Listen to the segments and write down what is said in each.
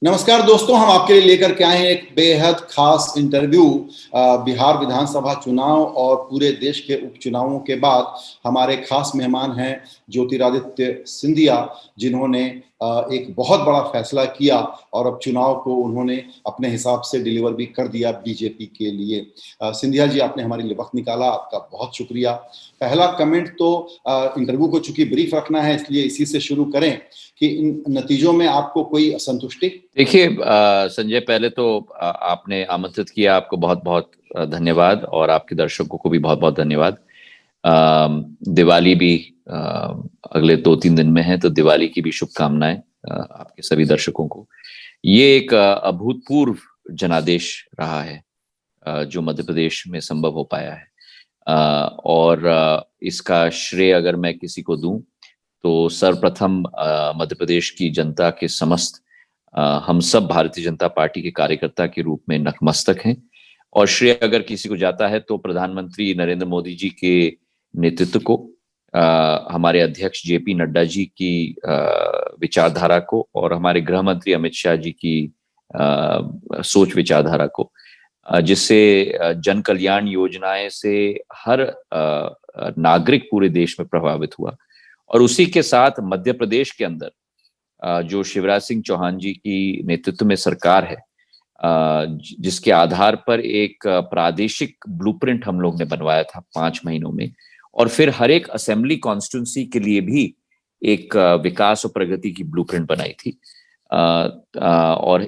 नमस्कार दोस्तों, हम आपके लिए लेकर के आए हैं एक बेहद खास इंटरव्यू। बिहार विधानसभा चुनाव और पूरे देश के उपचुनावों के बाद हमारे खास मेहमान हैं ज्योतिरादित्य सिंधिया, जिन्होंने एक बहुत बड़ा फैसला किया और अब चुनाव को उन्होंने अपने हिसाब से डिलीवर भी कर दिया बीजेपी के लिए। सिंधिया जी, आपने हमारे लिए वक्त निकाला, आपका बहुत शुक्रिया। पहला कमेंट तो इंटरव्यू को चूंकि ब्रीफ रखना है, इसलिए इसी से शुरू करें कि इन नतीजों में आपको कोई असंतुष्टि? देखिए संजय, पहले तो आपने आमंत्रित किया, आपको बहुत बहुत धन्यवाद, और आपके दर्शकों को भी बहुत बहुत धन्यवाद। दिवाली भी अगले 2-3 दिन में है, तो दिवाली की भी शुभकामनाएं आपके सभी दर्शकों को। ये एक अभूतपूर्व जनादेश रहा है जो मध्य प्रदेश में संभव हो पाया है, और इसका श्रेय अगर मैं किसी को दूं तो सर्वप्रथम मध्य प्रदेश की जनता के समस्त हम सब भारतीय जनता पार्टी के कार्यकर्ता के रूप में नतमस्तक हैं। और श्रेय अगर किसी को जाता है तो प्रधानमंत्री नरेंद्र मोदी जी के नेतृत्व को, हमारे अध्यक्ष जेपी नड्डा जी की विचारधारा को, और हमारे गृह मंत्री अमित शाह जी की सोच विचारधारा को, जिससे जन कल्याण योजनाएं से हर नागरिक पूरे देश में प्रभावित हुआ। और उसी के साथ मध्य प्रदेश के अंदर जो शिवराज सिंह चौहान जी की नेतृत्व में सरकार है, जिसके आधार पर एक प्रादेशिक ब्लूप्रिंट हम लोग ने बनवाया था 5 महीनों में, और फिर हर एक असेंबली कॉन्स्टिट्यूंसी के लिए भी एक विकास और प्रगति की ब्लूप्रिंट बनाई थी। और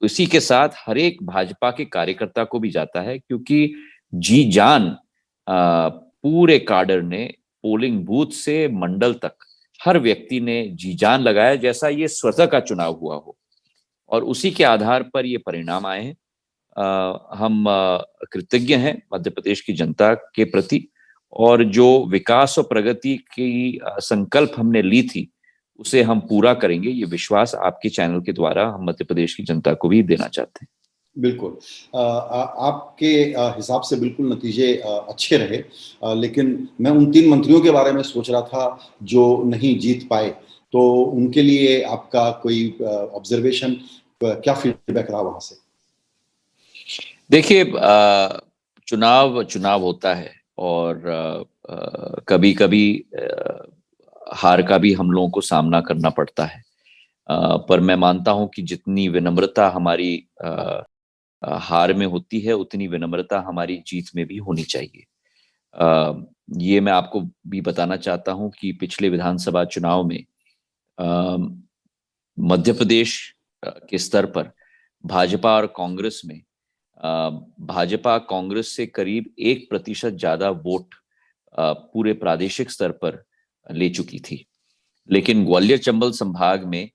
इसी के साथ हर एक भाजपा के कार्यकर्ता को भी जाता है, क्योंकि जी जान पूरे काडर ने, पोलिंग बूथ से मंडल तक हर व्यक्ति ने जी जान लगाया, जैसा ये स्वतः का चुनाव हुआ हो, और उसी के आधार पर ये परिणाम आए हैं। हम कृतज्ञ हैं मध्य प्रदेश की जनता के प्रति, और जो विकास और प्रगति की संकल्प हमने ली थी उसे हम पूरा करेंगे, ये विश्वास आपके चैनल के द्वारा हम मध्य प्रदेश की जनता को भी देना चाहते हैं। बिल्कुल। आपके हिसाब से बिल्कुल नतीजे अच्छे रहे, लेकिन मैं उन 3 मंत्रियों के बारे में सोच रहा था जो नहीं जीत पाए, तो उनके लिए आपका कोई ऑब्जर्वेशन, क्या फीडबैक रहा वहां से? देखिए, चुनाव चुनाव होता है, और कभी कभी हार का भी हम लोगों को सामना करना पड़ता है, पर मैं मानता हूं कि जितनी विनम्रता हमारी हार में होती है, उतनी विनम्रता हमारी जीत में भी होनी चाहिए। ये मैं आपको भी बताना चाहता हूं कि पिछले विधानसभा चुनाव में मध्य प्रदेश के स्तर पर भाजपा और कांग्रेस में, भाजपा कांग्रेस से करीब 1% ज्यादा वोट पूरे प्रादेशिक स्तर पर ले चुकी थी, लेकिन ग्वालियर चंबल संभाग में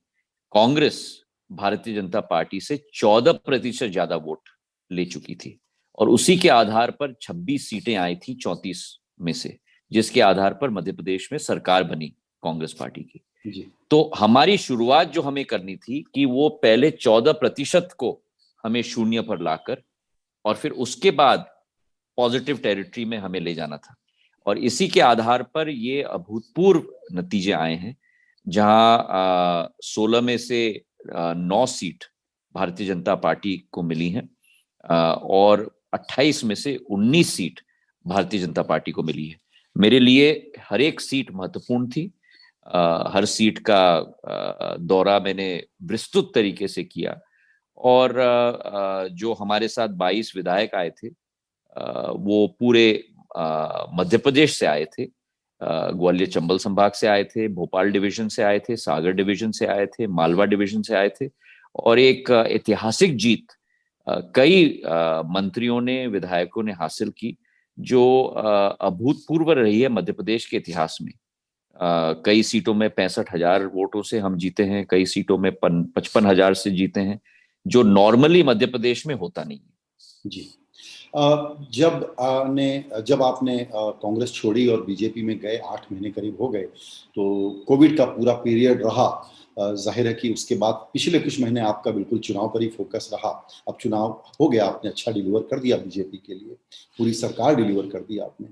कांग्रेस भारतीय जनता पार्टी से 14% ज्यादा वोट ले चुकी थी, और उसी के आधार पर 26 सीटें आई थी 34 में से, जिसके आधार पर मध्य प्रदेश में सरकार बनी कांग्रेस पार्टी की। जी। तो हमारी शुरुआत जो हमें करनी थी कि वो पहले 14% को हमें शून्य पर लाकर, और फिर उसके बाद पॉजिटिव टेरिटरी में हमें ले जाना था, और इसी के आधार पर ये अभूतपूर्व नतीजे आए हैं, जहां 16 में से 9 सीट भारतीय जनता पार्टी को मिली हैं, और 28 में से 19 सीट भारतीय जनता पार्टी को मिली है। मेरे लिए हर एक सीट महत्वपूर्ण थी। हर सीट का दौरा मैंने विस्तृत तरीके से किया, और जो हमारे साथ 22 विधायक आए थे, वो पूरे मध्य प्रदेश से आए थे। ग्वालियर चंबल संभाग से आए थे, भोपाल डिवीजन से आए थे, सागर डिवीजन से आए थे, मालवा डिवीजन से आए थे, और एक ऐतिहासिक जीत कई मंत्रियों ने, विधायकों ने हासिल की, जो अभूतपूर्व रही है मध्य प्रदेश के इतिहास में। कई सीटों में 65,000 वोटों से हम जीते हैं, कई सीटों में 55,000 से जीते हैं, जो नॉर्मली मध्य प्रदेश में होता नहीं है। जी। जब आपने कांग्रेस छोड़ी और बीजेपी में गए, 8 महीने करीब हो गए, तो कोविड का पूरा पीरियड रहा। जाहिर है कि उसके बाद पिछले कुछ महीने आपका बिल्कुल चुनाव पर ही फोकस रहा। अब चुनाव हो गया, आपने अच्छा डिलीवर कर दिया बीजेपी के लिए, पूरी सरकार डिलीवर कर दी आपने।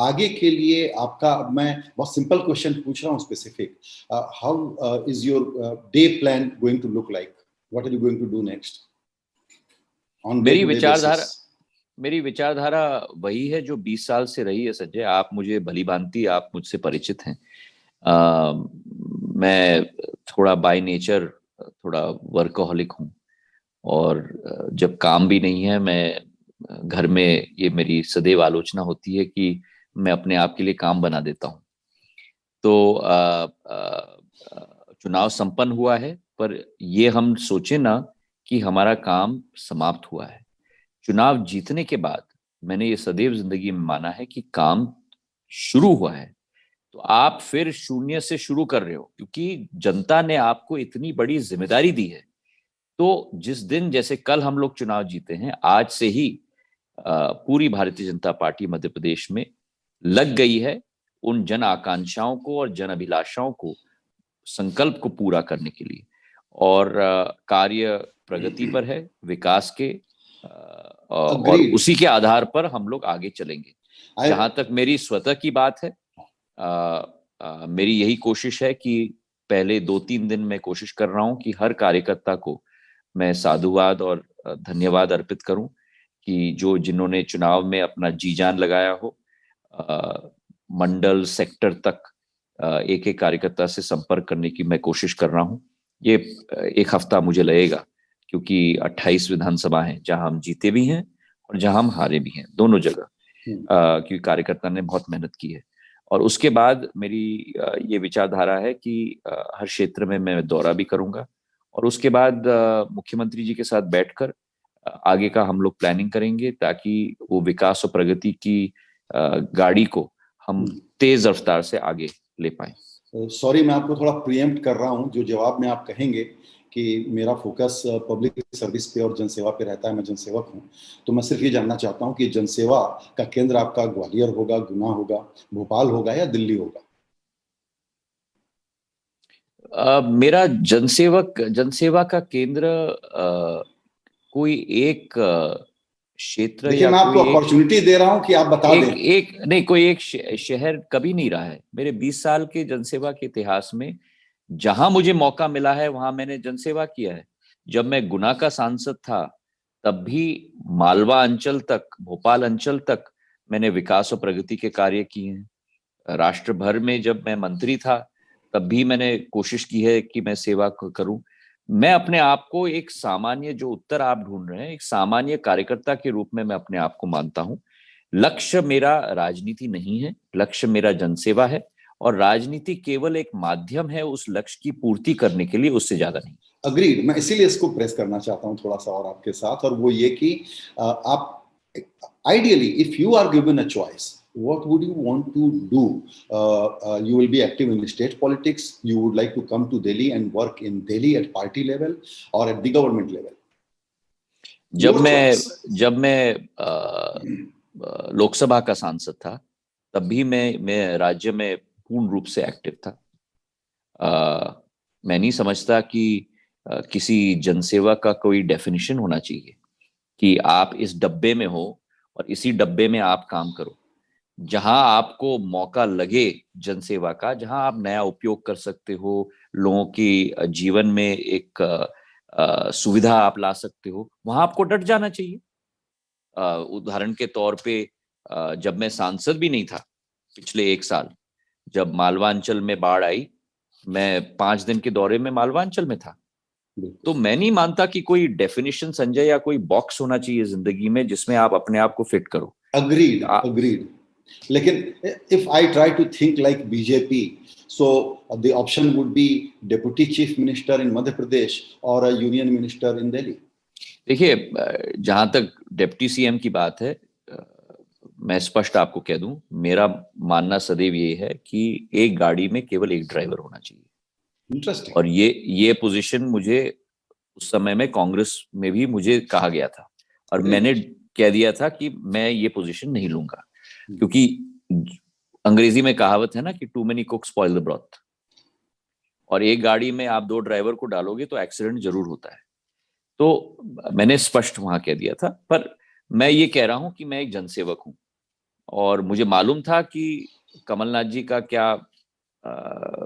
आगे के लिए आपका, मैं बहुत सिंपल क्वेश्चन पूछ रहा हूँ specific, how is your day plan going to look like? What are you going to do next on मेरी day-to-day विचारधारा basis? मेरी विचारधारा वही है जो 20 साल से रही है संजय। आप मुझे भली भांति, आप मुझसे परिचित हैं। मैं थोड़ा बाय नेचर थोड़ा वर्कहोलिक हूँ, और जब काम भी नहीं है, मैं घर में, ये मेरी सदैव आलोचना होती है कि मैं अपने आप के लिए काम बना देता हूँ। तो चुनाव संपन्न हुआ है, पर ये हम सोचे ना कि हमारा काम समाप्त हुआ है। चुनाव जीतने के बाद मैंने ये सदैव जिंदगी में माना है कि काम शुरू हुआ है। तो आप फिर शून्य से शुरू कर रहे हो, क्योंकि जनता ने आपको इतनी बड़ी जिम्मेदारी दी है। तो जिस दिन, जैसे कल हम लोग चुनाव जीते हैं, आज से ही पूरी भारतीय जनता पार्टी मध्य प्रदेश में लग गई है उन जन आकांक्षाओं को और जन अभिलाषाओं को, संकल्प को पूरा करने के लिए। और कार्य प्रगति पर है, विकास के, और Agreed. उसी के आधार पर हम लोग आगे चलेंगे। I जहां तक मेरी स्वतः की बात है, मेरी यही कोशिश है कि पहले 2-3 दिन मैं कोशिश कर रहा हूं कि हर कार्यकर्ता को मैं साधुवाद और धन्यवाद अर्पित करूं, कि जो जिन्होंने चुनाव में अपना जी जान लगाया हो। मंडल सेक्टर तक एक एक कार्यकर्ता से संपर्क करने की मैं कोशिश कर रहा हूं। ये एक हफ्ता मुझे लगेगा, क्योंकि 28 विधानसभा हैं जहां हम जीते भी हैं और जहां हम हारे भी हैं, दोनों जगह, क्योंकि कार्यकर्ता ने बहुत मेहनत की है। और उसके बाद मेरी ये विचारधारा है कि हर क्षेत्र में मैं दौरा भी करूंगा, और उसके बाद मुख्यमंत्री जी के साथ बैठकर आगे का हम लोग प्लानिंग करेंगे, ताकि वो विकास और प्रगति की गाड़ी को हम तेज रफ्तार से आगे ले पाए। सॉरी, मैं आपको थोड़ा प्रीएम्प्ट कर रहा हूं। जो जवाब में आप कहेंगे कि मेरा फोकस पब्लिक सर्विस पे और जनसेवा पे रहता है, मैं जनसेवक हूं, तो मैं सिर्फ ये जानना चाहता हूं कि जनसेवा का केंद्र आपका ग्वालियर होगा, गुना होगा, भोपाल होगा या दिल्ली होगा? मेरा जनसेवा का केंद्र कोई एक क्षेत्र देखिए, या मैं आपको कोई एक अपॉर्चुनिटी दे रहा हूं कि आप बता एक दें। एक नहीं, कोई एक शहर कभी नहीं रहा है मेरे 20 साल के जनसेवा के इतिहास में। जहां मुझे मौका मिला है वहां मैंने जनसेवा किया है। जब मैं गुना का सांसद था, तब भी मालवा अंचल तक, भोपाल अंचल तक मैंने विकास और प्रगति के कार्य किए हैं। राष्ट्र भर में जब मैं मंत्री था, तब भी मैंने कोशिश की है कि मैं सेवा करूं। मैं अपने आप को एक सामान्य, जो उत्तर आप ढूंढ रहे हैं, एक सामान्य कार्यकर्ता के रूप में मैं अपने आप को मानता हूं। लक्ष्य मेरा राजनीति नहीं है, लक्ष्य मेरा जनसेवा है, और राजनीति केवल एक माध्यम है उस लक्ष्य की पूर्ति करने के लिए, उससे ज्यादा नहीं। अग्रीड। मैं इसीलिए इसको प्रेस करना चाहता हूं थोड़ा सा और आपके साथ, और वो ये कि आप ideally if you are given a choice, what would you want to do? You will be active in state politics. You would like to come to Delhi and work in Delhi at party level or at the government level? जब Your मैं choice. जब मैं लोकसभा का सांसद था, तब भी मैं राज्य में पूर्ण रूप से एक्टिव था। मैं नहीं समझता कि किसी जनसेवा का कोई डेफिनेशन होना चाहिए कि आप इस डब्बे में हो और इसी डब्बे में आप काम करो। जहां आपको मौका लगे जनसेवा का, जहां आप नया उपयोग कर सकते हो, लोगों की जीवन में एक सुविधा आप ला सकते हो, वहां आपको डट जाना चाहिए। उदाहरण के तौर पे, जब मैं सांसद भी नहीं था पिछले 1 साल, जब मालवांचल में बाढ़ आई, मैं 5 दिन के दौरे में मालवांचल में था। तो मैं नहीं मानता कि कोई डेफिनेशन संजय या कोई बॉक्स होना चाहिए जिंदगी में जिसमें आप अपने आप को फिट करो। Agreed, agreed. लेकिन if I try to think like BJP, so the option would be deputy chief minister in Madhya Pradesh or a union minister in Delhi. देखिए, जहां तक डिप्टी सीएम की बात है, मैं स्पष्ट आपको कह दूं, मेरा मानना सदैव ये है कि एक गाड़ी में केवल एक ड्राइवर होना चाहिए। Interesting. और ये पोजीशन मुझे उस समय में कांग्रेस में भी मुझे कहा गया था, और मैंने कह दिया था कि मैं ये पोजीशन नहीं लूंगा, क्योंकि अंग्रेजी में कहावत है ना कि too many cooks spoil the broth, और एक गाड़ी में आप 2 ड्राइवर को डालोगे तो एक्सीडेंट जरूर होता है। तो मैंने स्पष्ट वहां कह दिया था। पर मैं ये कह रहा हूं कि मैं एक जनसेवक हूं, और मुझे मालूम था कि कमलनाथ जी का क्या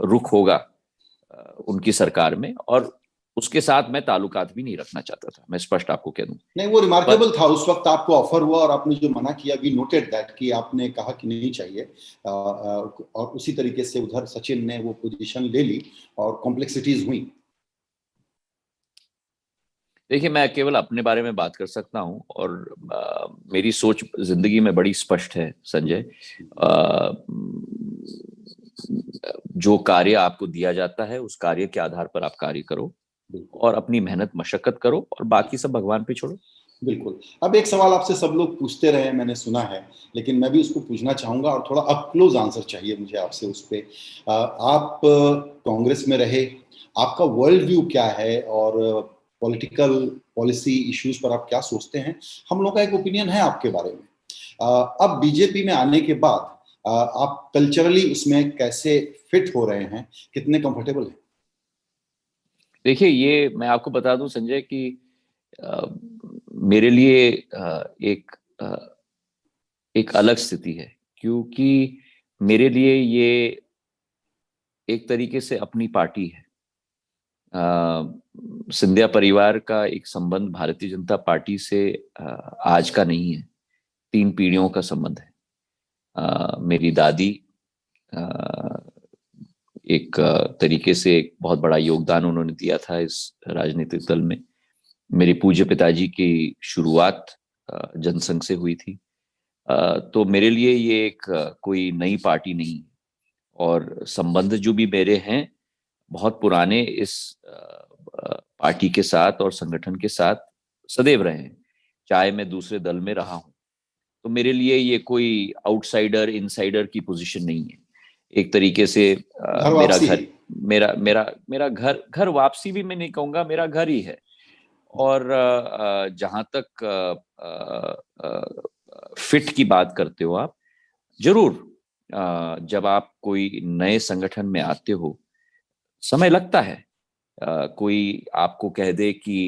रुख होगा उनकी सरकार में, और उसके साथ मैं ताल्लुकात भी नहीं रखना चाहता था, मैं स्पष्ट आपको कह दूं। नहीं, वो रिमार्केबल था। उस वक्त आपको ऑफर हुआ और आपने जो मना किया, वी नोटेड दैट, कि आपने कहा कि नहीं चाहिए, और उसी तरीके से उधर सचिन ने वो पोजीशन ले ली और कॉम्प्लेक्सिटीज हुई। देखिए, मैं केवल अपने बारे में बात कर सकता हूं और मेरी सोच जिंदगी में बड़ी स्पष्ट है संजय। जो कार्य आपको दिया जाता है उस कार्य के आधार पर आप कार्य करो और अपनी मेहनत मशक्कत करो और बाकी सब भगवान पे छोड़ो। बिल्कुल। अब एक सवाल आपसे सब लोग पूछते रहे, मैंने सुना है, लेकिन मैं भी उसको पूछना चाहूंगा और थोड़ा अप क्लोज आंसर चाहिए मुझे आपसे उस पे। आप कांग्रेस में रहे, आपका वर्ल्ड व्यू क्या है और पॉलिटिकल पॉलिसी इश्यूज पर आप क्या सोचते हैं? हम लोगों का एक ओपिनियन है आपके बारे में। अब बीजेपी में आने के बाद आप कल्चरली उसमें कैसे फिट हो रहे हैं, कितने कंफर्टेबल हैं? देखिए, ये मैं आपको बता दूं संजय कि अ, मेरे लिए एक अलग स्थिति है, क्योंकि मेरे लिए ये एक तरीके से अपनी पार्टी है। सिंधिया परिवार का एक संबंध भारतीय जनता पार्टी से आज का नहीं है, 3 पीढ़ियों का संबंध है। मेरी दादी अ, एक तरीके से एक बहुत बड़ा योगदान उन्होंने दिया था इस राजनीतिक दल में। मेरे पूज्य पिताजी की शुरुआत जनसंघ से हुई थी। तो मेरे लिए ये एक कोई नई पार्टी नहीं, और संबंध जो भी मेरे हैं बहुत पुराने इस पार्टी के साथ और संगठन के साथ सदैव रहे हैं, चाहे मैं दूसरे दल में रहा हूं। तो मेरे लिए ये कोई आउटसाइडर इनसाइडर की पोजीशन नहीं है। एक तरीके से घर मेरा वापसी है। घर, मेरा घर, घर वापसी भी मैं नहीं कहूंगा, मेरा घर ही है। और जहां तक फिट की बात करते हो आप, जरूर जब आप कोई नए संगठन में आते हो समय लगता है। कोई आपको कह दे कि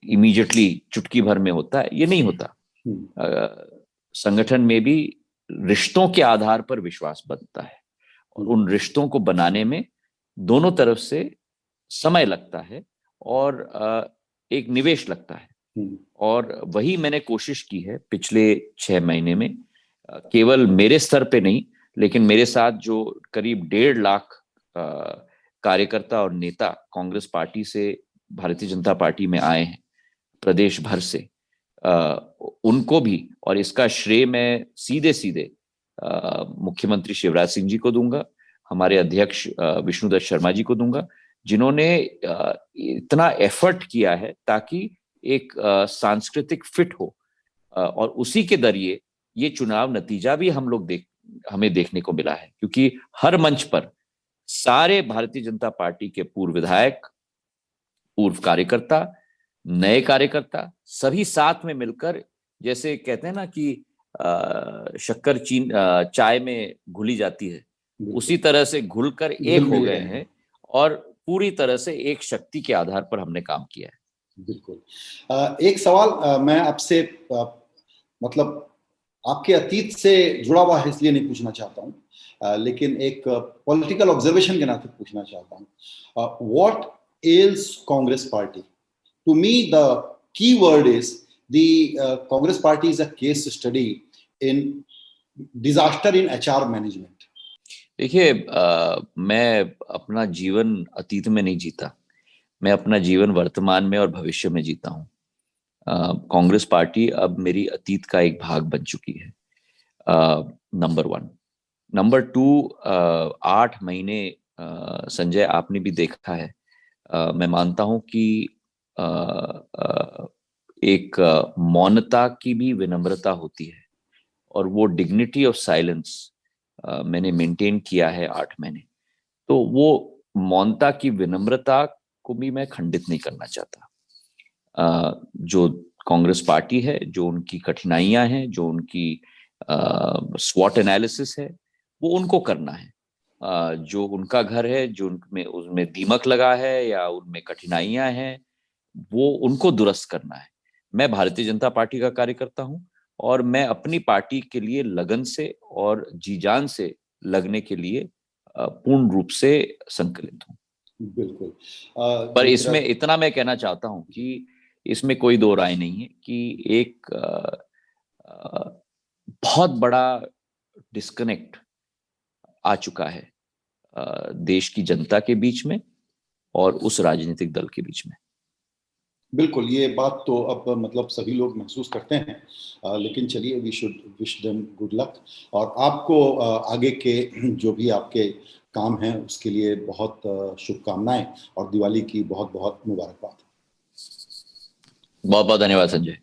इमीडिएटली चुटकी भर में होता है, ये नहीं होता। हम्म। संगठन में भी रिश्तों के आधार पर विश्वास बनता है, और उन रिश्तों को बनाने में दोनों तरफ से समय लगता है और एक निवेश लगता है। हम्म। और वही मैंने कोशिश की है पिछले 6 महीने में। केवल मेरे स्तर पे नहीं, लेकिन मेरे साथ जो करीब 1.5 लाख कार्यकर्ता और नेता कांग्रेस पार्टी से भारतीय जनता पार्टी में आए हैं प्रदेश भर से, उनको भी, और इसका श्रेय मैं सीधे सीधे मुख्यमंत्री शिवराज सिंह जी को दूंगा, हमारे अध्यक्ष विष्णुदत्त शर्मा जी को दूंगा, जिन्होंने इतना एफर्ट किया है ताकि एक सांस्कृतिक फिट हो। और उसी के जरिए ये चुनाव नतीजा भी हमें देखने को मिला है, क्योंकि हर मंच पर सारे भारतीय जनता पार्टी के पूर्व विधायक, पूर्व कार्यकर्ता, नए कार्यकर्ता सभी साथ में मिलकर, जैसे कहते हैं ना कि शक्कर चीन चाय में घुली जाती है, उसी बिल्कुल। तरह से घुलकर एक घुल हो मिल गए गए हैं। हैं और पूरी तरह से एक शक्ति के आधार पर हमने काम किया है। बिल्कुल। एक सवाल मैं आपसे, मतलब आपके अतीत से जुड़ा हुआ है इसलिए नहीं पूछना चाहता हूँ, लेकिन एक पॉलिटिकल ऑब्जर्वेशन के नाते पूछना चाहता हूँ। What else Congress party? To me the key word is the Congress party is a case study in disaster in HR management. देखिए, मैं अपना जीवन अतीत में नहीं जीता, मैं अपना जीवन वर्तमान में और भविष्य में जीता हूँ। कांग्रेस पार्टी अब मेरी अतीत का एक भाग बन चुकी है, नंबर 1। नंबर 2, 8 महीने संजय आपने भी देखा है। मैं मानता हूं कि अ, अ, एक मौनता की भी विनम्रता होती है, और वो डिग्निटी ऑफ साइलेंस मैंने मेंटेन किया है 8 महीने। तो वो मौनता की विनम्रता को भी मैं खंडित नहीं करना चाहता। जो कांग्रेस पार्टी है, जो उनकी कठिनाइयां हैं, जो उनकी स्वॉट एनालिसिस है, वो उनको करना है। जो उनका घर है, जो उनमें उसमें दीमक लगा है या उनमें कठिनाइयां हैं, वो उनको दुरुस्त करना है। मैं भारतीय जनता पार्टी का कार्यकर्ता हूं, और मैं अपनी पार्टी के लिए लगन से और जी जान से लगने के लिए पूर्ण रूप से संकलित हूं। बिल्कुल। पर इसमें इतना मैं कहना चाहता हूं कि इसमें कोई दो राय नहीं है कि एक बहुत बड़ा डिस्कनेक्ट आ चुका है देश की जनता के बीच में और उस राजनीतिक दल के बीच में। बिल्कुल, ये बात तो अब मतलब सभी लोग महसूस करते हैं, लेकिन चलिए we should wish them good luck. और आपको आगे के जो भी आपके काम हैं उसके लिए बहुत शुभकामनाएं और दिवाली की बहुत बहुत मुबारकबाद। बहुत बहुत धन्यवाद संजय।